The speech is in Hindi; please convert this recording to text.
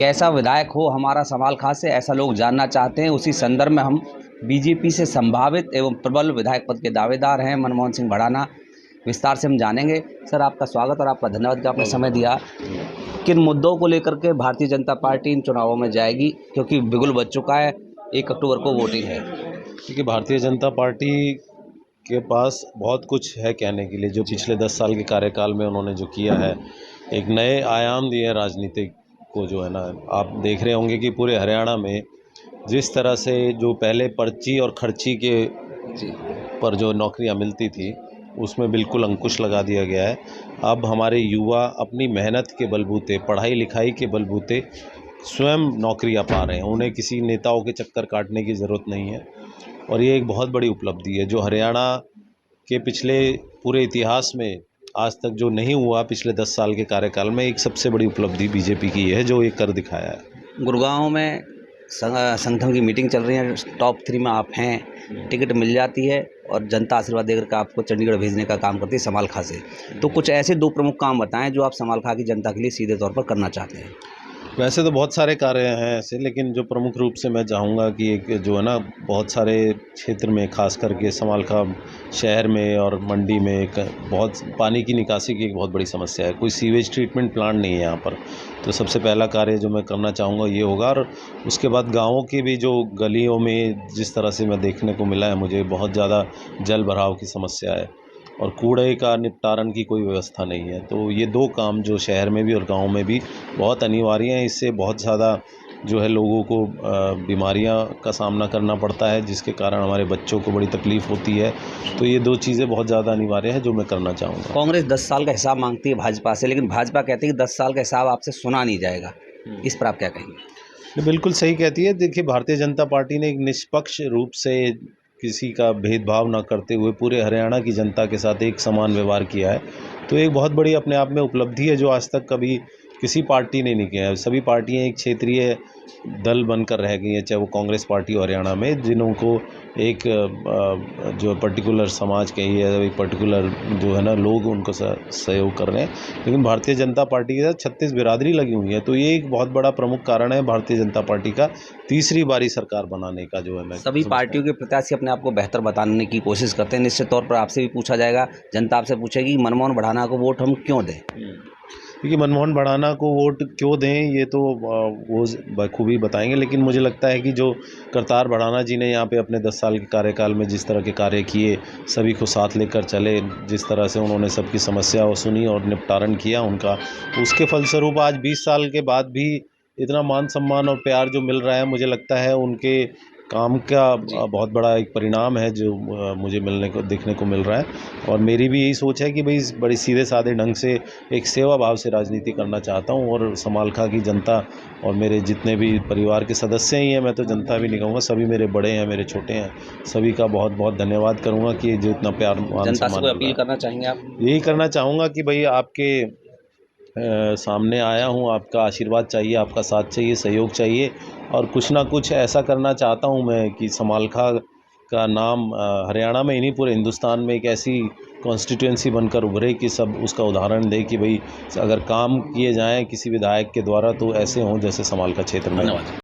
कैसा विधायक हो हमारा समाल खास से, ऐसा लोग जानना चाहते हैं। उसी संदर्भ में हम बीजेपी से संभावित एवं प्रबल विधायक पद के दावेदार हैं मनमोहन सिंह भड़ाना, विस्तार से हम जानेंगे। सर, आपका स्वागत और आपका धन्यवाद कि आपने समय दिया। किन मुद्दों को लेकर के भारतीय जनता पार्टी इन चुनावों में जाएगी, क्योंकि बिगुल बज चुका है, 1 अक्टूबर को वोटिंग है। क्योंकि भारतीय जनता पार्टी के पास बहुत कुछ है कहने के लिए। जो पिछले 10 साल के कार्यकाल में उन्होंने जो किया है, एक नए आयाम दिए हैं राजनीतिक को, जो है ना, आप देख रहे होंगे कि पूरे हरियाणा में जिस तरह से जो पहले पर्ची और खर्ची के पर जो नौकरियां मिलती थी, उसमें बिल्कुल अंकुश लगा दिया गया है। अब हमारे युवा अपनी मेहनत के बलबूते, पढ़ाई लिखाई के बलबूते स्वयं नौकरियां पा रहे हैं। उन्हें किसी नेताओं के चक्कर काटने की ज़रूरत नहीं है और ये एक बहुत बड़ी उपलब्धि है जो हरियाणा के पिछले पूरे इतिहास में आज तक जो नहीं हुआ। पिछले 10 साल के कार्यकाल में एक सबसे बड़ी उपलब्धि बीजेपी की है जो ये कर दिखाया है। गुड़गांव में संगठन की मीटिंग चल रही है, टॉप 3 में आप हैं, टिकट मिल जाती है और जनता आशीर्वाद देकर के आपको चंडीगढ़ भेजने का काम करती है समाल खां से। तो कुछ ऐसे 2 प्रमुख काम बताएं जो आप समाल खां की जनता के लिए सीधे तौर पर करना चाहते हैं। वैसे तो बहुत सारे कार्य हैं ऐसे, लेकिन जो प्रमुख रूप से मैं चाहूँगा कि एक जो है ना, बहुत सारे क्षेत्र में, खास करके समाल खां शहर में और मंडी में एक बहुत पानी की निकासी की एक बहुत बड़ी समस्या है। कोई सीवेज ट्रीटमेंट प्लांट नहीं है यहाँ पर। तो सबसे पहला कार्य जो मैं करना चाहूँगा ये होगा। और उसके बाद गाँवों की भी जो गलियों में जिस तरह से मैं देखने को मिला है, मुझे बहुत ज़्यादा जल भराव की समस्या है और कूड़े का निपटारण की कोई व्यवस्था नहीं है। तो ये 2 काम जो शहर में भी और गांव में भी बहुत अनिवार्य हैं। इससे बहुत ज़्यादा जो है लोगों को बीमारियां का सामना करना पड़ता है, जिसके कारण हमारे बच्चों को बड़ी तकलीफ़ होती है। तो ये 2 चीज़ें बहुत ज़्यादा अनिवार्य हैं जो मैं करना चाहूँगा। कांग्रेस 10 साल का हिसाब मांगती है भाजपा से, लेकिन भाजपा कहती है कि 10 साल का हिसाब आपसे सुना नहीं जाएगा। इस पर आप क्या कहेंगे? बिल्कुल सही कहती है। देखिए, भारतीय जनता पार्टी ने एक निष्पक्ष रूप से किसी का भेदभाव न करते हुए पूरे हरियाणा की जनता के साथ एक समान व्यवहार किया है। तो एक बहुत बड़ी अपने आप में उपलब्धि है जो आज तक कभी किसी पार्टी ने नहीं किया है। सभी पार्टियां एक क्षेत्रीय दल बनकर रह गई हैं, चाहे वो कांग्रेस पार्टी हो हरियाणा में, जिन्हों को एक जो पर्टिकुलर समाज कही है, एक पर्टिकुलर जो है ना लोग उनको सहयोग कर रहे हैं। लेकिन भारतीय जनता पार्टी के साथ 36 बिरादरी लगी हुई है। तो ये एक बहुत बड़ा प्रमुख कारण है भारतीय जनता पार्टी का तीसरी बारी सरकार बनाने का, जो है मैं सभी पार्टियों के प्रत्याशी अपने आप को बेहतर बताने की कोशिश करते हैं। निश्चित तौर पर आपसे भी पूछा जाएगा, जनता आपसे पूछेगी मनमोहन भड़ाना को वोट हम क्यों दें। देखिए, मनमोहन भड़ाना को वोट क्यों दें ये तो वो बखूबी बताएंगे, लेकिन मुझे लगता है कि जो करतार भड़ाना जी ने यहाँ पे अपने 10 साल के कार्यकाल में जिस तरह के कार्य किए, सभी को साथ लेकर चले, जिस तरह से उन्होंने सबकी समस्याओं सुनी और निपटारण किया उनका, उसके फलस्वरूप आज 20 साल के बाद भी इतना मान सम्मान और प्यार जो मिल रहा है, मुझे लगता है उनके काम का बहुत बड़ा एक परिणाम है जो मुझे देखने को मिल रहा है। और मेरी भी यही सोच है कि भाई बड़ी सीधे साधे ढंग से एक सेवा भाव से राजनीति करना चाहता हूँ। और समाल खां की जनता और मेरे जितने भी परिवार के सदस्य ही हैं, मैं तो जनता भी नहीं कहूँगा, सभी मेरे बड़े हैं, मेरे छोटे हैं, सभी का बहुत बहुत धन्यवाद करूँगा कि जो इतना प्यार मान सम्मान अपील करना चाहेंगे आप? यही करना चाहूँगा कि भाई आपके सामने आया हूँ, आपका आशीर्वाद चाहिए, आपका साथ चाहिए, सहयोग चाहिए। और कुछ ना कुछ ऐसा करना चाहता हूँ मैं कि समाल खां का नाम हरियाणा में ही नहीं पूरे हिंदुस्तान में एक ऐसी कॉन्स्टिट्यूएंसी बनकर उभरे कि सब उसका उदाहरण दे कि भाई अगर काम किए जाएं किसी विधायक के द्वारा तो ऐसे हों जैसे समाल खां क्षेत्र में।